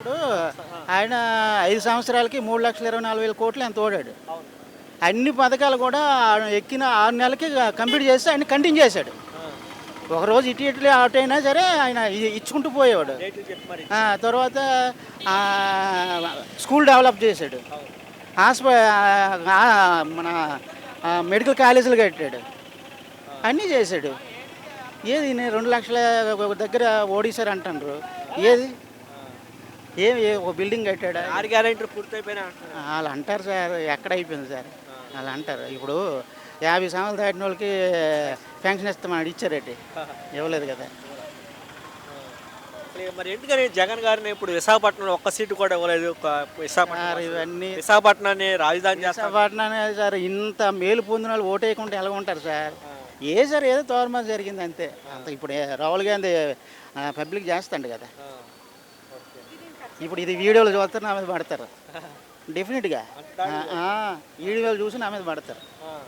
ఇప్పుడు ఆయన 5 సంవత్సరాలకి 3,24,000 కోట్లు ఎంత ఓడాడు. అవును. అన్ని పథకాలు కూడా ఆయన ఎక్కిన 6 నెలలకి కంప్లీట్ చేసి ఆయన కంటిన్యూ చేశాడు. ఆ! ఒకరోజు ఇటు అటు అయినా సరే ఆయన ఇచ్చుకుంటూ పోయేవాడు. డేట్లు చెప్పి మరి. తర్వాత స్కూల్ డెవలప్ చేశాడు. అవును. మన మెడికల్ కాలేజీలు కట్టాడు. అన్నీ చేశాడు. ఏది 2 లక్షల దగ్గర ఓడిశారు అంటారు. ఏది ఒక బిల్డింగ్ కట్టాడా? 6 గ్యారెంటీలు పూర్తయిపోయినా అంటున్నారు. వాళ్ళు అంటారు సార్, ఎక్కడ అయిపోయింది సార్ వాళ్ళు అంటారు. ఇప్పుడు 50 సంవత్సరాలు దాటిన వాళ్ళకి పెన్షన్ ఇస్తామని ఇచ్చారేంటి? ఇవ్వలేదు కదా. మరి ఎందుకని జగన్ గారిని ఇప్పుడు విశాఖపట్నంలో ఒక్క సీటు కూడా ఇవ్వలేదు? సార్ ఇవన్నీ విశాఖపట్నాన్ని రాజధాని చేస్తారు. విశాఖపట్నం సార్ ఇంత మేలు పొందిన వాళ్ళు ఓటేయకుండా ఎలా ఉంటారు సార్? సార్ ఏదో తోరమాత జరిగింది అంతే. అంత ఇప్పుడు రాహుల్ గాంధీ పబ్లిక్ చేస్తాడు కదా. ఇప్పుడు ఇది వీడియోలు చూస్తారు, నా మీద పడతారు డెఫినెట్గా. వీడియోలు చూసి నా మీద పడతారు.